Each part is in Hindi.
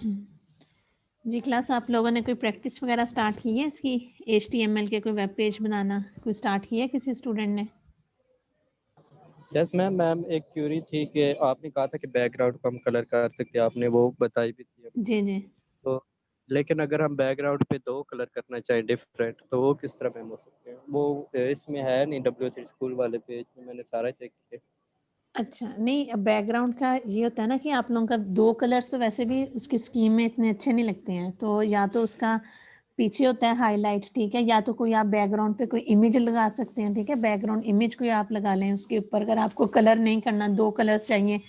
जी क्लास, आप लोगों ने कोई प्रैक्टिस वगैरह स्टार्ट की है इसकी? HTML के कोई वेब पेज बनाना कोई स्टार्ट किया है किसी स्टूडेंट ने? यस मैम मैम एक क्यूरी थी कि आपने कहा था कि बैकग्राउंड को हम कलर कर सकते हैं, आपने वो बताई भी थी अभी। जी जी। तो लेकिन अगर हम बैकग्राउंड पे दो कलर करना चाहें डिफरेंट, तो वो किस तरह मैम हो सकते हैं? वो इसमें है नहीं, W3 स्कूल वाले पेज में मैंने सारा चेक किया। अच्छा, नहीं, अब बैकग्राउंड का ये होता है ना कि आप लोगों का दो कलर्स तो वैसे भी उसकी स्कीम में इतने अच्छे नहीं लगते हैं, तो या तो उसका पीछे होता है हाईलाइट, ठीक है, या तो कोई आप बैकग्राउंड पे कोई इमेज लगा सकते हैं, ठीक है, बैकग्राउंड इमेज कोई आप लगा लें उसके ऊपर। अगर आपको कलर नहीं करना, दो कलर्स चाहिए,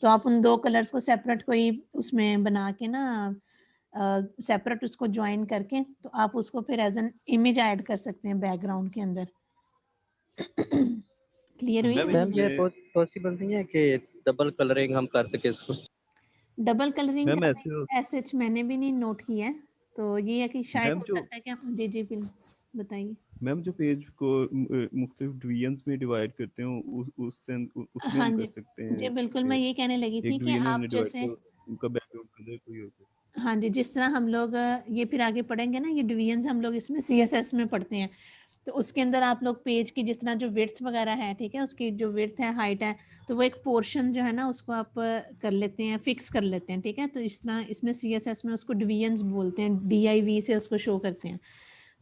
तो आप उन दो कलर्स को सेपरेट कोई उसमें बना के ना, सेपरेट उसको ज्वाइन करके, तो आप उसको फिर एज एन इमेज ऐड कर सकते हैं बैकग्राउंड के अंदर। क्लियर हुई है मैम मेरी मैम ये बात? इसमें पॉसिबल नहीं है कि डबल कलरिंग हम कर सके इसको? डबल कलरिंग मैम का ऐसे ऐसे मैंने भी नहीं नोट किया है, तो ये है कि शायद मैम हो जो सकता है कि आप जी जी बताइए। मैम जो पेज को मुख्तलिफ डिवीजन्स में डिवाइड करते हैं उसमें हाँ हम कर जी, सकते जी हैं बिल्कुल, मैं कि ये कहने लगी थी एक कि डिवीजन में हमने आप डिवाइड जैसे, किया, उनका बैकग्राउंड कलर कोई होता है। हाँ जी, जिस तरह हम लोग ये फिर आगे पढ़ेंगे ना, ये डिवीजन्स हम लोग इसमें CSS में पढ़ते हैं, तो उसके अंदर आप लोग पेज की जिस तरह जो विड्थ वगैरह है, ठीक है, उसकी जो विड्थ है, हाइट है, तो वो एक पोर्शन जो है ना उसको आप कर लेते हैं, फिक्स कर लेते हैं, ठीक है, तो इस तरह इसमें CSS में उसको डिवीजन्स बोलते हैं, DIV से उसको शो करते हैं।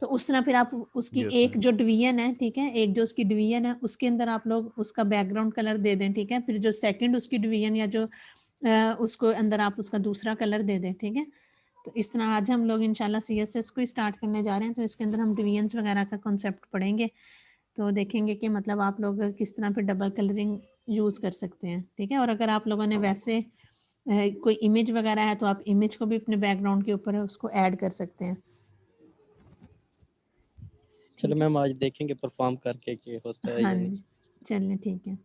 तो उस तरह फिर आप उसकी यस एक मैम। जो डिवीजन है, ठीक है, एक जो उसकी डिवीजन है उसके अंदर आप लोग उसका बैकग्राउंड कलर दे दें, ठीक है, फिर जो सेकंड उसकी डिवीजन या जो उसको अंदर आप उसका दूसरा कलर दे दें, ठीक है। तो इस तरह आज हम लोग इंशाल्लाह CSS को स्टार्ट करने जा रहे हैं, तो इसके अंदर हम डिवीजन्स वगैरह का कॉन्सेप्ट पढ़ेंगे, तो देखेंगे कि मतलब आप लोग किस तरह फिर डबल कलरिंग यूज़ कर सकते हैं, ठीक है। और अगर आप लोगों ने वैसे कोई इमेज वगैरह है, तो आप इमेज को भी अपने बैकग्राउंड के ऊपर है उसको ऐड कर सकते हैं, चलो ठीक है। मैम आज देखेंगे परफॉर्म करके कि होता है हाँ या नहीं। जी, चलिए ठीक है।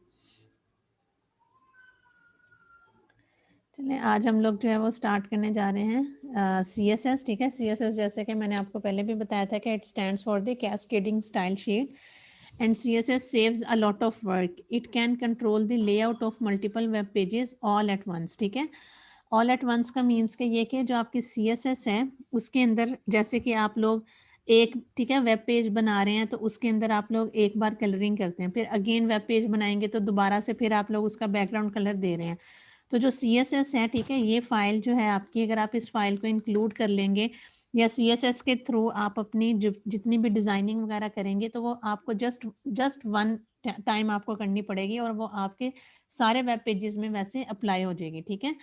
चलिए आज हम लोग जो है वो स्टार्ट करने जा रहे हैं CSS, ठीक है। CSS जैसे कि मैंने आपको पहले भी बताया था कि it stands for the cascading style sheet, and CSS saves a lot of work. It can control the layout of multiple web pages all at once, ठीक है। all at once का मीन्स के ये कि जो आपकी CSS है उसके अंदर, जैसे कि आप लोग एक, ठीक है, वेब पेज बना रहे हैं, तो उसके अंदर आप लोग एक बार कलरिंग करते हैं, फिर अगेन वेब पेज बनाएंगे तो दोबारा से फिर आप लोग उसका बैकग्राउंड कलर दे रहे हैं। तो जो CSS है, ठीक है, ये फाइल जो है आपकी, अगर आप इस फाइल को इंक्लूड कर लेंगे या CSS के थ्रू आप अपनी जितनी भी डिज़ाइनिंग वगैरह करेंगे, तो वो आपको जस्ट वन टाइम आपको करनी पड़ेगी और वो आपके सारे वेब पेजेस में वैसे अप्लाई हो जाएगी, ठीक है।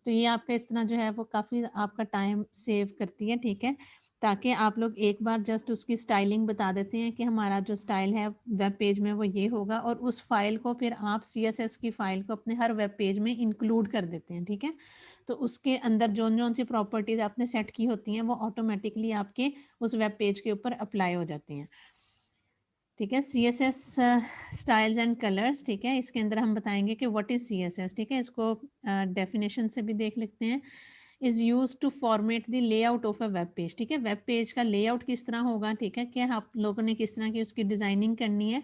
तो ये आपका इस तरह जो है वो काफ़ी आपका टाइम सेव करती है, ठीक है, ताकि आप लोग एक बार जस्ट उसकी स्टाइलिंग बता देते हैं कि हमारा जो स्टाइल है वेब पेज में वो ये होगा, और उस फाइल को फिर आप CSS की फाइल को अपने हर वेब पेज में इंक्लूड कर देते हैं, ठीक है। तो उसके अंदर जौन जौन सी प्रॉपर्टीज़ आपने सेट की होती हैं वो ऑटोमेटिकली आपके उस वेब पेज के ऊपर अप्लाई हो जाती हैं, ठीक है। CSS स्टाइल्स एंड कलर्स, ठीक है, इसके अंदर हम बताएंगे कि व्हाट इज़ CSS, ठीक है, इसको डेफिनेशन से भी देख लेते हैं। Is used to format the layout of a web page, ठीक है, वेब पेज का लेआउट किस तरह होगा, ठीक है, क्या आप लोगों ने किस तरह की उसकी डिज़ाइनिंग करनी है,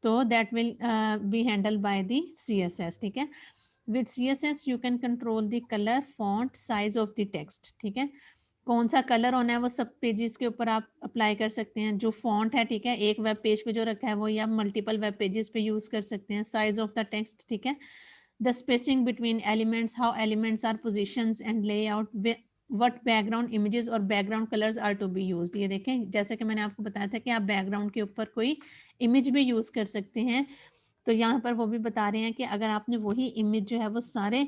तो that will be handle by the CSS, ठीक है। With CSS you can control the colour, font, size of the text, ठीक है, कौन सा कलर होना है वो सब पेजेस के ऊपर आप अप्लाई कर सकते हैं। जो फॉन्ट है, ठीक है, एक वेब पेज पे जो रखा है वो या मल्टीपल वेब पेजेस पे यूज कर सकते हैं। साइज ऑफ द टेक्स्ट, ठीक है, the spacing between elements, how elements are positions and layout, what background images और background colours are to be used. ये देखें, जैसे कि मैंने आपको बताया था कि आप बैकग्राउंड के ऊपर कोई इमेज भी यूज कर सकते हैं, तो यहाँ पर वो भी बता रहे हैं कि अगर आपने वही इमेज जो है वो सारे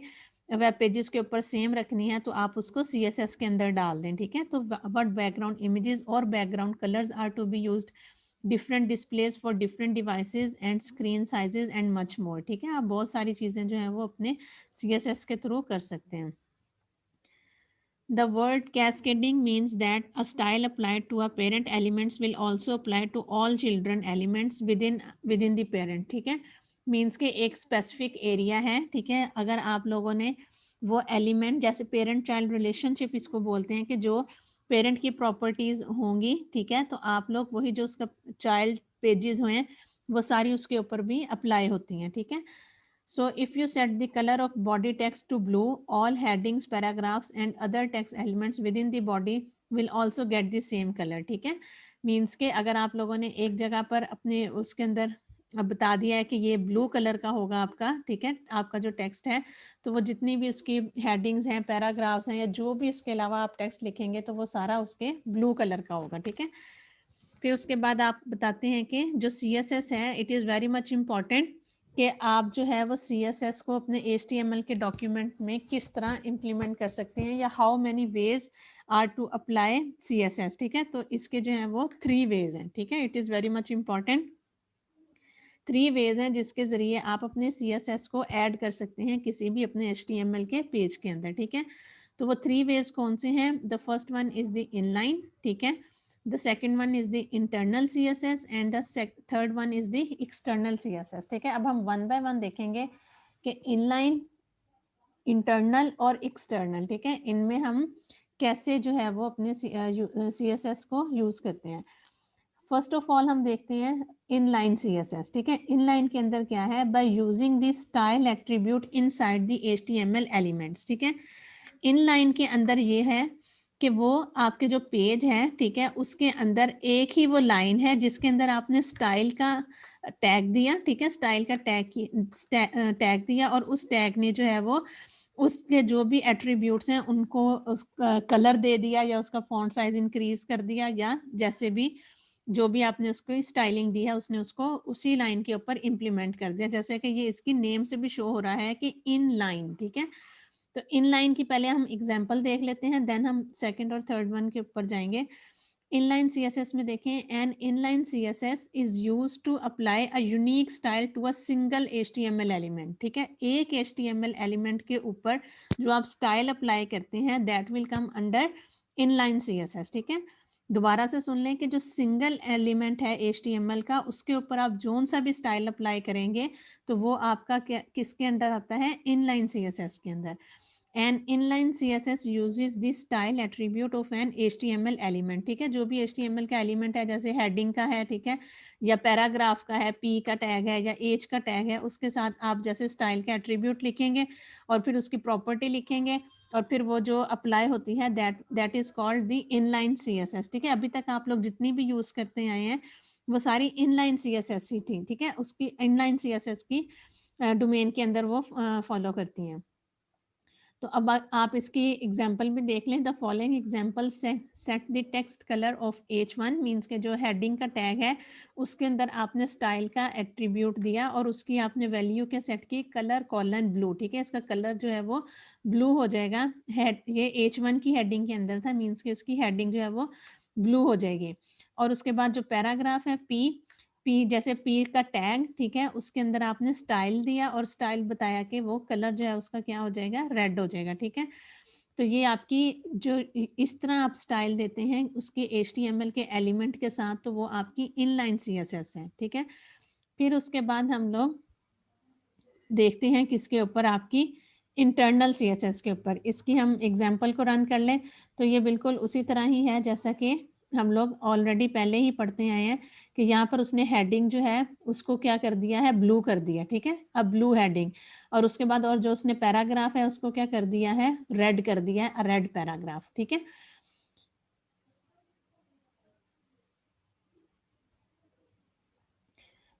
वेब पेजेस के ऊपर सेम रखनी है, तो आप उसको CSS के अंदर डाल दें, ठीक है। तो व्हाट बैकग्राउंड इमेजेस और background colours are to be used, different displays for different devices and screen sizes and much more, ठीक है। आप बहुत सारी चीज़ें जो हैं वो अपने CSS के थ्रू कर सकते हैं। The word cascading means that a style applied to a parent elements will also apply to all children elements within the parent, ठीक है। मीन्स के एक स्पेसिफिक एरिया है, ठीक है, अगर आप लोगों ने वो एलिमेंट, जैसे पेरेंट चाइल्ड रिलेशनशिप इसको बोलते हैं, कि जो पेरेंट की प्रॉपर्टीज होंगी, ठीक है, तो आप लोग वही जो उसका चाइल्ड पेजेस हुए हैं वो सारी उसके ऊपर भी अप्लाई होती हैं, ठीक है। So if you set the color of body text to blue, all headings, paragraphs and other text elements within the body will also get the same color. ठीक है, मीन्स के अगर आप लोगों ने एक जगह पर अपने उसके अंदर अब बता दिया है कि ये ब्लू कलर का होगा आपका, ठीक है, आपका जो टेक्स्ट है, तो वो जितनी भी उसकी हेडिंग्स हैं, पैराग्राफ्स हैं या जो भी इसके अलावा आप टेक्स्ट लिखेंगे तो वो सारा उसके ब्लू कलर का होगा। ठीक है, फिर उसके बाद आप बताते हैं कि जो CSS है, it is very much important कि आप जो है वो CSS को अपने HTML के डॉक्यूमेंट में किस तरह इम्प्लीमेंट कर सकते हैं, या how many ways are to apply CSS। ठीक है, तो इसके जो है वो 3 वेज हैं। ठीक है, it is very much important. 3 ways हैं जिसके ज़रिए आप अपने CSS को ऐड कर सकते हैं किसी भी अपने HTML के पेज के अंदर। ठीक है, तो वो 3 वेज कौन से हैं? The first one is the inline, ठीक है, the second one is the internal CSS and the third one is the external CSS। ठीक है, अब हम वन बाय वन देखेंगे कि इनलाइन, इंटरनल और एक्सटर्नल, ठीक है, इनमें हम कैसे जो है वो अपने CSS को यूज़ करते हैं। फर्स्ट ऑफ ऑल हम देखते हैं इनलाइन CSS। ठीक है, इनलाइन के अंदर क्या है? By using the style attribute inside the HTML elements. ठीक है, इनलाइन के अंदर ये है कि वो आपके जो पेज है, ठीक है, उसके अंदर एक ही वो लाइन है जिसके अंदर आपने स्टाइल का टैग दिया। ठीक है, स्टाइल का टैग दिया और उस टैग ने जो है वो उसके जो भी एट्रीब्यूट्स हैं उनको उस कलर दे दिया, या उसका फॉन्ट साइज इंक्रीज कर दिया, या जैसे भी जो भी आपने उसको स्टाइलिंग दी है उसने उसको उसी लाइन के ऊपर इम्प्लीमेंट कर दिया। जैसे कि ये इसकी नेम से भी शो हो रहा है कि इन लाइन। ठीक है, तो इन लाइन की पहले हम एग्जांपल देख लेते हैं, देन हम सेकंड और थर्ड वन के ऊपर जाएंगे। इनलाइन CSS में देखें, an inline CSS is used to apply a unique style to a single HTML element. ठीक है, एक HTML एलिमेंट के ऊपर जो आप स्टाइल अप्लाई करते हैं that will come under inline CSS। ठीक है, दोबारा से सुन लें कि जो सिंगल एलिमेंट है HTML का, उसके ऊपर आप जोन सा भी स्टाइल अप्लाई करेंगे तो वो आपका किसके अंदर आता है? इनलाइन CSS के अंदर। An inline CSS uses the style attribute of an HTML element। ठीक है, जो भी HTML का एलिमेंट है, जैसे हेडिंग का है, ठीक है, या पैराग्राफ का है, P का टैग है या H का टैग है, उसके साथ आप जैसे स्टाइल का एट्रीब्यूट लिखेंगे और फिर उसकी प्रॉपर्टी लिखेंगे और फिर वो जो अप्लाई होती है that is called the inline CSS। ठीक है, अभी तक आप लोग जितनी भी यूज करते आए हैं वो सारी इनलाइन CSS ही थी। ठीक है, उसकी इनलाइन CSS की डोमेन के अंदर वो फॉलो करती हैं। तो अब आप इसकी एग्जाम्पल भी देख लें। The following example set the text colour of H1 means के जो हेडिंग का टैग है उसके अंदर आपने स्टाइल का एट्रीब्यूट दिया और उसकी आपने वैल्यू के सेट की कलर कॉलन ब्लू। ठीक है, इसका कलर जो है वो ब्लू हो जाएगा। हेड ये H1 की हेडिंग के अंदर था, मीन्स के उसकी हेडिंग जो है वो ब्लू हो जाएगी। और उसके बाद जो पैराग्राफ है P जैसे P का टैग, ठीक है, उसके अंदर आपने स्टाइल दिया और स्टाइल बताया कि वो कलर जो है उसका क्या हो जाएगा? रेड हो जाएगा। ठीक है, तो ये आपकी जो इस तरह आप स्टाइल देते हैं उसके HTML के एलिमेंट के साथ, तो वो आपकी इनलाइन CSS है। ठीक है, फिर उसके बाद हम लोग देखते हैं किसके ऊपर? आपकी इंटरनल CSS के ऊपर। इसकी हम एग्जाम्पल को रन कर लें तो ये बिल्कुल उसी तरह ही है जैसा कि हम लोग ऑलरेडी पहले ही पढ़ते आए हैं कि यहाँ पर उसने हेडिंग जो है उसको क्या कर दिया है? ब्लू कर दिया। ठीक है, अब ब्लू हेडिंग, और उसके बाद और जो उसने पैराग्राफ है उसको क्या कर दिया है? रेड कर दिया है, रेड पैराग्राफ। ठीक है,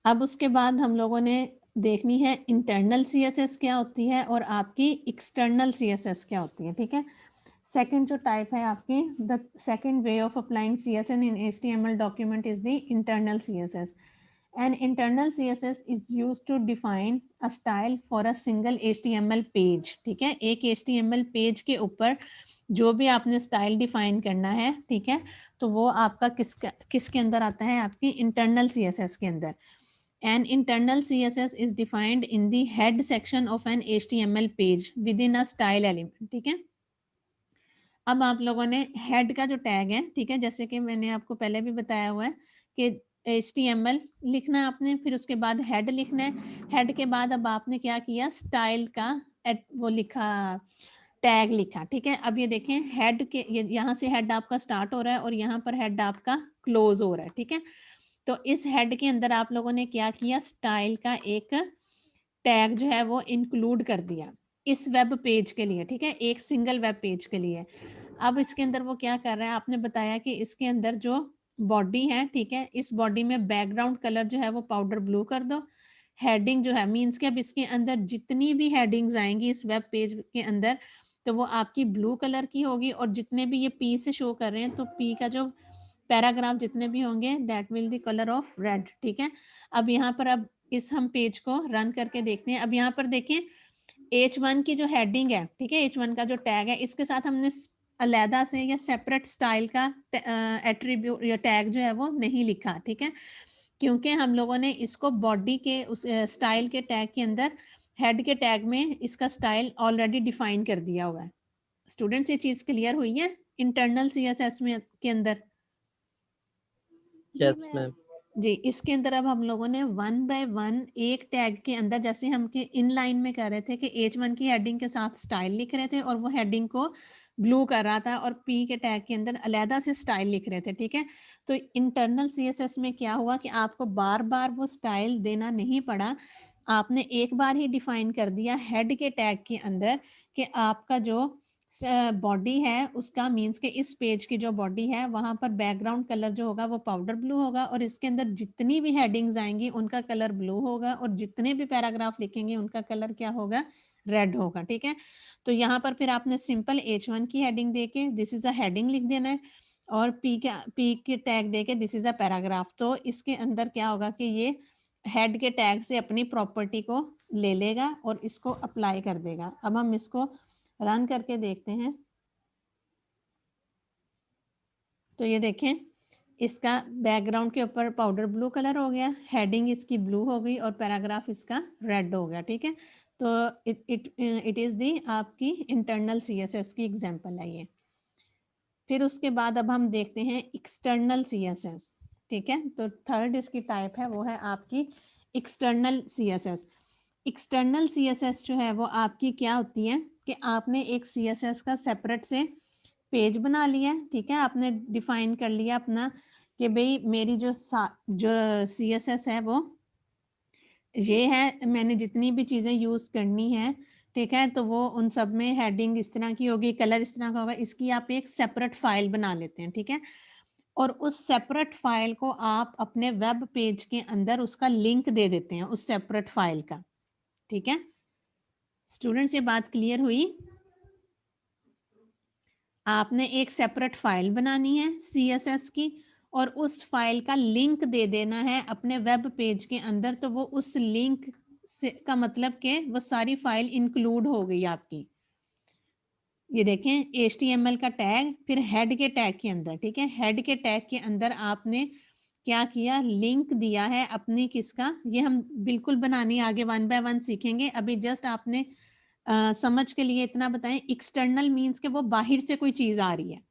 अब उसके बाद हम लोगों ने देखनी है इंटरनल CSS क्या होती है और आपकी एक्सटर्नल CSS क्या होती है। ठीक है, सेकंड जो टाइप है आपकी, the second way of applying CSS in HTML document is the internal CSS। An internal CSS is used to define a style for a single HTML page। ठीक है, एक HTML पेज के ऊपर जो भी आपने स्टाइल डिफाइन करना है, ठीक है, तो वो आपका किसके अंदर आता है? आपकी इंटरनल CSS के अंदर। An internal CSS is defined in the head section of an HTML page within a style element। ठीक है, अब आप लोगों ने हेड का जो टैग है, ठीक है, जैसे कि मैंने आपको पहले भी बताया हुआ है कि HTML लिखना है आपने, फिर उसके बाद हेड लिखना है। हेड के बाद अब आपने क्या किया? स्टाइल का वो लिखा, टैग लिखा। ठीक है, अब ये देखें हेड के यहाँ से हेड आपका स्टार्ट हो रहा है और यहाँ पर हेड आपका क्लोज हो रहा है। ठीक है, तो इस हेड के अंदर आप लोगों ने क्या किया? स्टाइल का एक टैग जो है वो इंक्लूड कर दिया इस वेब पेज के लिए, ठीक है, एक सिंगल वेब पेज के लिए। अब इसके अंदर वो क्या कर रहा है, आपने बताया कि इसके अंदर जो बॉडी है, ठीक है, इस बॉडी में बैकग्राउंड कलर जो है वो पाउडर ब्लू कर दो। हेडिंग जो है मीन्स कि अब इसके अंदर जितनी भी हेडिंग्स आएंगी इस वेब पेज के अंदर तो वो आपकी ब्लू कलर की होगी, और जितने भी ये पी से शो कर रहे हैं तो पी का जो पैराग्राफ जितने भी होंगे that will the colour of red, ठीक है। अब यहाँ पर अब इस हम पेज को रन करके देखते हैं। अब यहाँ पर देखें H1 की जो हेडिंग है, ठीक है, H1 का जो टैग है इसके साथ हमने अलहदा से या सेपरेट स्टाइल का एट्रीब्यूट या टैग जो है वो नहीं लिखा, ठीक है, क्योंकि हम लोगों ने इसको बॉडी के उस स्टाइल के टैग के अंदर हेड के टैग में इसका स्टाइल ऑलरेडी डिफाइन कर दिया हुआ है। स्टूडेंट्स ये चीज क्लियर हुई है इंटरनल CSS में के अंदर? Yes ma'am. जी, इसके अंदर अब हम लोगों ने 1 बाय 1 एक टैग के अंदर, जैसे हम के इन लाइन में कह रहे थे कि H1 की हेडिंग के साथ स्टाइल लिख रहे थे और वो हेडिंग को ब्लू कर रहा था, और P के टैग के अंदर अलहदा से स्टाइल लिख रहे थे, ठीक है। तो इंटरनल CSS में क्या हुआ कि आपको बार बार वो स्टाइल देना नहीं पड़ा, आपने एक बार ही डिफाइन कर दिया हेड के टैग के अंदर कि आपका जो बॉडी है उसका मीन्स के इस पेज की जो बॉडी है वहां पर बैकग्राउंड कलर जो होगा वो पाउडर ब्लू होगा, और इसके अंदर जितनी भी हेडिंग्स आएंगी उनका कलर ब्लू होगा, और जितने भी पैराग्राफ लिखेंगे उनका कलर क्या होगा, रेड होगा, ठीक है। तो यहाँ पर फिर आपने सिंपल H1 की हेडिंग देके दिस इज अ हेडिंग लिख देना है, और P के टैग देके दिस इज अ पैराग्राफ। तो इसके अंदर क्या होगा कि ये हेड के टैग से अपनी प्रॉपर्टी को ले लेगा और इसको अप्लाई कर देगा। अब हम इसको रन करके देखते हैं। तो ये देखें इसका बैकग्राउंड के ऊपर पाउडर ब्लू कलर हो गया, हेडिंग इसकी ब्लू हो गई और पैराग्राफ इसका रेड हो गया, ठीक है। तो इट इज दी आपकी इंटरनल CSS की एग्जांपल है ये। फिर उसके बाद अब हम देखते हैं एक्सटर्नल CSS, ठीक है। तो थर्ड इसकी टाइप है वो है आपकी एक्सटर्नल CSS। एक्सटर्नल CSS जो है वो आपकी क्या होती है कि आपने एक CSS का सेपरेट से पेज बना लिया, ठीक है, आपने डिफाइन कर लिया अपना कि भाई मेरी जो CSS है वो ये है, मैंने जितनी भी चीज़ें यूज़ करनी है, ठीक है, तो वो उन सब में हेडिंग इस तरह की होगी, कलर इस तरह का होगा, इसकी आप एक सेपरेट फाइल बना लेते हैं, ठीक है। और उस सेपरेट फाइल को आप अपने वेब पेज के अंदर उसका लिंक दे देते हैं उस सेपरेट फाइल का, ठीक है। स्टूडेंट्स ये बात क्लियर हुई? आपने एक सेपरेट फाइल बनानी है CSS की और उस फाइल का लिंक दे देना है अपने वेब पेज के अंदर, तो वो उस लिंक से का मतलब कि वो सारी फाइल इंक्लूड हो गई आपकी। ये देखें HTML का टैग फिर हेड के टैग के अंदर, ठीक है, हेड के टैग के अंदर आपने क्या किया, लिंक दिया है अपनी किसका, ये हम बिल्कुल बनानी आगे 1 बाय 1 सीखेंगे, अभी जस्ट आपने समझ के लिए इतना बताएं। एक्सटर्नल मीन्स के वो बाहर से कोई चीज आ रही है,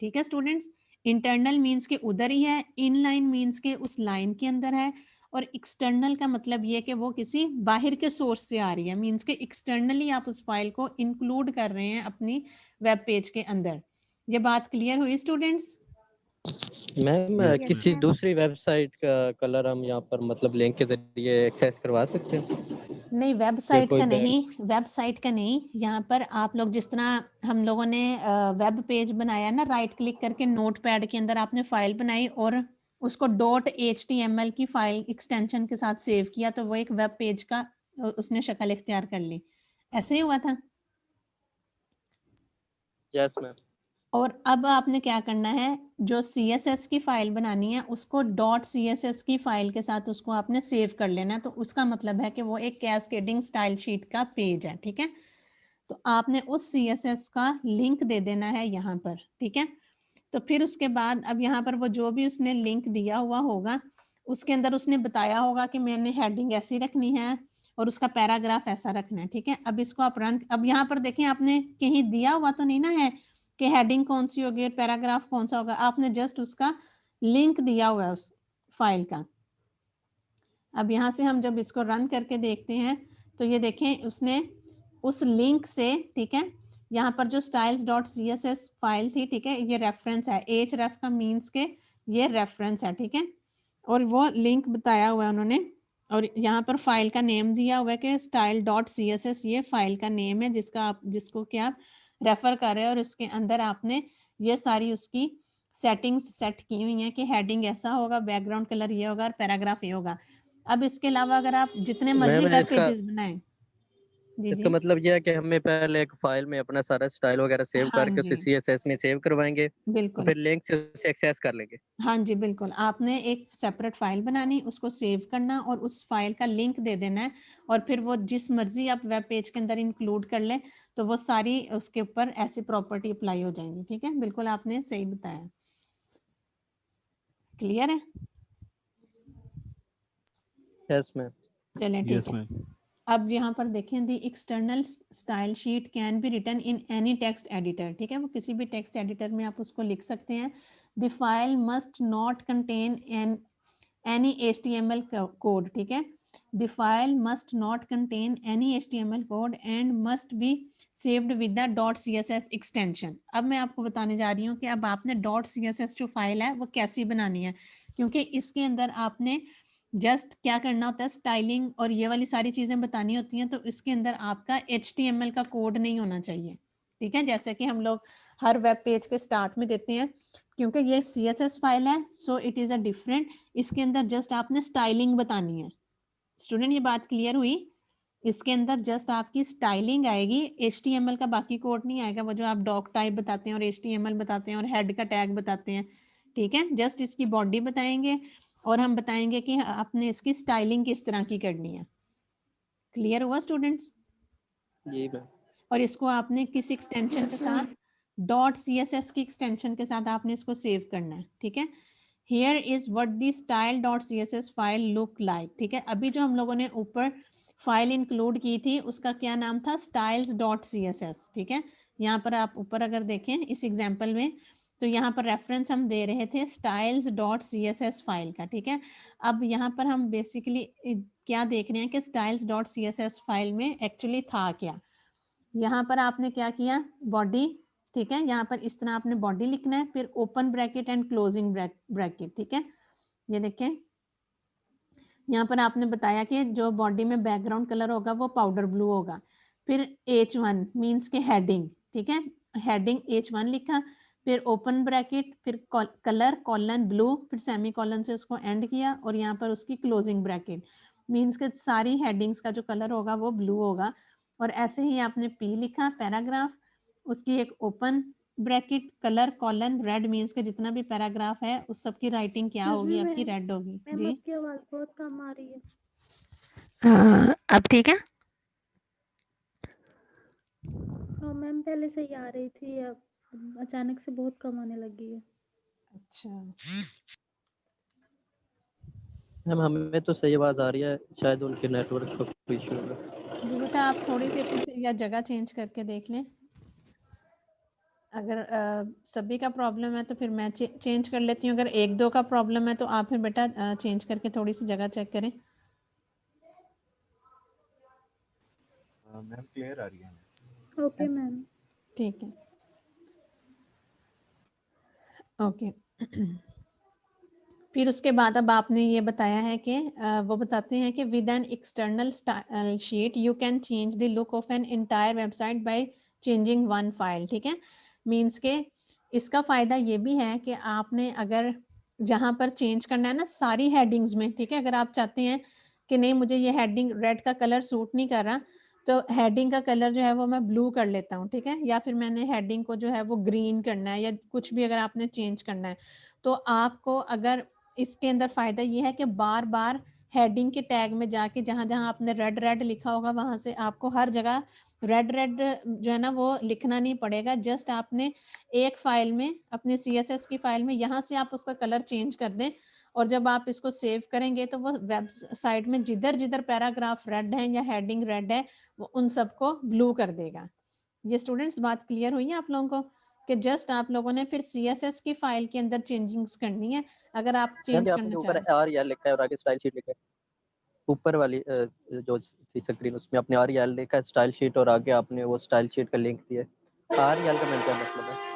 ठीक है स्टूडेंट्स। इंटरनल मीन्स के उधर ही है, इनलाइन मीन्स के उस लाइन के अंदर है, और एक्सटर्नल का मतलब ये कि वो किसी बाहर के सोर्स से आ रही है, मीन्स के एक्सटर्नली आप उस फाइल को इंक्लूड कर रहे हैं अपनी वेब पेज के अंदर। ये बात क्लियर हुई स्टूडेंट्स? मैम यस किसी मैम। दूसरी वेबसाइट का कलर हम यहाँ पर मतलब लिंक के जरिए एक्सेस करवा सकते हैं नहीं, या वेबसाइट कोई का बैग? नहीं, वेबसाइट का नहीं। यहाँ पर आप लोग जिस तरह हम लोगों ने वेब पेज बनाया ना, राइट क्लिक करके नोटपैड के अंदर आपने फाइल बनाई और उसको .html की फाइल एक्सटेंशन के साथ सेव किया, तो वो एक वेब पेज का उसने शक्ल इख्तियार कर ली, ऐसे ही हुआ था। Yes ma'am. और अब आपने क्या करना है, जो CSS की फाइल बनानी है उसको .css की फाइल के साथ उसको आपने सेव कर लेना है, तो उसका मतलब है कि वो एक कैस्केडिंग स्टाइल शीट का पेज है, ठीक है। तो आपने उस CSS का लिंक दे देना है यहाँ पर, ठीक है। तो फिर उसके बाद अब यहाँ पर वो जो भी उसने लिंक दिया हुआ होगा उसके अंदर उसने बताया होगा कि मैंने हेडिंग ऐसी रखनी है और उसका पैराग्राफ ऐसा रखना है, ठीक है। अब इसको आप रन, अब यहाँ पर देखें आपने कहीं दिया हुआ तो नहीं ना है कि हेडिंग कौन सी होगी और पैराग्राफ कौन सा होगा, आपने जस्ट उसका लिंक दिया हुआ है उस फाइल का। अब यहाँ से हम जब इसको रन करके देखते हैं तो ये देखें उसने उस लिंक से, ठीक है, यहाँ पर जो styles.css फाइल थी, ठीक है, ये रेफरेंस है, href का मीन्स के ये रेफरेंस है, ठीक है, और वो लिंक बताया हुआ है उन्होंने और यहाँ पर फाइल का नेम दिया हुआ है कि style.css, ये फाइल का नेम है जिसको कि आप रेफर कर रहे हैं, और उसके अंदर आपने ये सारी उसकी सेटिंग्स सेट की हुई हैं कि हेडिंग ऐसा होगा, बैकग्राउंड कलर ये होगा और पैराग्राफ ये होगा। अब इसके अलावा अगर आप जितने मर्जी मैम वेब इसका पेजेस बनाएं, जी इसका जी, मतलब ये है कि हमें पहले एक फाइल में अपना सारा स्टाइल वगैरह सेव हाँ करके जी उसे CSS में सेव करवाएंगे और बिल्कुल, फिर लिंक से उसे एक्सेस कर लेंगे। हाँ जी बिल्कुल, आपने एक सेपरेट फाइल बनानी, उसको सेव करना और उस फाइल का लिंक दे देना है, और फिर वो जिस मर्जी आप वेब पेज के अंदर इंक्लूड कर लें तो वो सारी उसके ऊपर ऐसी प्रॉपर्टी अप्लाई हो जाएंगी। ठीक है, बिल्कुल आपने सही बताया। क्लियर है? Yes ma'am. चलें ठीक यस है। मैम। अब यहाँ पर देखें, the external style sheet can be written in any text editor. ठीक है, वो किसी भी टेक्स्ट एडिटर में आप उसको लिख सकते हैं। The file must not contain any HTML code. ठीक है, the file must not contain any HTML code and must be saved with the .css extension. अब मैं आपको बताने जा रही हूँ कि अब आपने .css जो फाइल है वो कैसी बनानी है, क्योंकि इसके अंदर आपने जस्ट क्या करना होता है, स्टाइलिंग और ये वाली सारी चीज़ें बतानी होती हैं, तो इसके अंदर आपका HTML का कोड नहीं होना चाहिए। ठीक है, जैसे कि हम लोग हर वेब पेज के स्टार्ट में देते हैं, क्योंकि ये CSS फाइल है so it is a different, इसके अंदर जस्ट आपने स्टाइलिंग बतानी है। स्टूडेंट ये बात क्लियर हुई? इसके अंदर जस्ट आपकी स्टाइलिंग आएगी, HTML का बाकी कोड नहीं आएगा, वो जो आप डॉक टाइप बताते हैं और HTML बताते हैं और हेड का टैग बताते हैं। ठीक है, जस्ट इसकी बॉडी बताएंगे और हम बताएंगे कि आपने इसकी स्टाइलिंग किस तरह की करनी है। क्लियर हुआ स्टूडेंट्स? जी मैम। और इसको आपने किस एक्सटेंशन के साथ, .css की एक्सटेंशन के साथ आपने इसको सेव करना है। ठीक है, here is what the style.css file look like. ठीक है, अभी जो हम लोगों ने ऊपर फाइल इंक्लूड की थी उसका क्या नाम था, styles.css। ठीक है, यहाँ पर आप ऊपर अगर देखें इस एग्जाम्पल में, तो यहाँ पर रेफरेंस हम दे रहे थे styles.css फाइल का। ठीक है, अब यहाँ पर हम बेसिकली क्या देख रहे हैं कि styles.css फाइल में एक्चुअली था क्या। यहाँ पर आपने क्या किया, बॉडी। ठीक है, यहाँ पर इस तरह आपने बॉडी लिखना है, फिर open bracket and closing bracket. ठीक है, ये देखें यहाँ पर आपने बताया कि जो बॉडी में बैकग्राउंड कलर होगा वो पाउडर ब्लू होगा। फिर H1 मीन्स के हेडिंग। ठीक है, हेडिंग H1 लिखा, फिर ओपन ब्रैकेट, फिर कलर कॉलन ब्लू, फिर सेमी कॉलन से उसको एंड किया, और यहाँ पर उसकी क्लोजिंग ब्रैकेट मीन्स के सारी हेडिंग्स का जो कलर होगा वो ब्लू होगा। और ऐसे ही आपने P लिखा, पैराग्राफ, उसकी एक open bracket, colour colon red means के जितना भी पैराग्राफ है उस सब की राइटिंग क्या होगी, आपकी रेड होगी। मैम जी आपकी आवाज बहुत कम आ रही है। अब ठीक है। हाँ मैम, पहले सही आ रही थी, अब अचानक से बहुत कम आने लगी है। अच्छा, मैम हमें तो सही आवाज़ आ रही है, शायद उनके नेटवर्क का कोई इशू होगा। जी बेटा आप थोड़ी सी अपनी फिर या जगह चेंज करके देख लें। अगर सभी का प्रॉब्लम है तो फिर मैं चेंज कर लेती हूँ, अगर एक दो का प्रॉब्लम है तो आप फिर बेटा चेंज करके थोड़ी सी जगह चेक करें। मैम क्लियर आ रही है। Okay ma'am. ठीक है, ओके। फिर उसके बाद अब आपने ये बताया है कि वो बताते हैं कि with an external style sheet you can change the look of an entire website by changing one file. ठीक है, मींस के इसका फ़ायदा ये भी है कि आपने अगर जहाँ पर चेंज करना है ना सारी हेडिंग्स में, ठीक है, अगर आप चाहते हैं कि नहीं मुझे ये हेडिंग रेड का कलर सूट नहीं कर रहा, तो हेडिंग का कलर जो है वो मैं ब्लू कर लेता हूँ। ठीक है, या फिर मैंने हेडिंग को जो है वो ग्रीन करना है या कुछ भी अगर आपने चेंज करना है, तो आपको अगर इसके अंदर फ़ायदा ये है कि बार बार हेडिंग के टैग में जाके जहाँ जहाँ आपने रेड रेड लिखा होगा वहाँ से आपको हर जगह रेड रेड जो है ना वो लिखना नहीं पड़ेगा। जस्ट आपने एक फाइल में अपने CSS की फाइल में यहाँ से आप उसका कलर चेंज कर दें, और जब आप इसको सेव करेंगे तो वो वेबसाइट में जिधर जिधर पैराग्राफ रेड है या हेडिंग रेड है वो उन सबको ब्लू कर देगा। ये स्टूडेंट्स बात क्लियर हुई है आप लोगों को कि जस्ट आप लोगों ने फिर CSS की फाइल के अंदर चेंजिंग्स करनी है अगर आप मैम चेंज ये करना आपने चाह ऊपर रहे हैं। REL लिखा है और आगे स्टाइल शीट लिखा है, ऊपर वाली जो थी स्क्रीन उसमें आपने REL लिखा है स्टाइल शीट और आगे आपने वो स्टाइल शीट का लिंक दिया है। REL का मैम क्या मतलब है?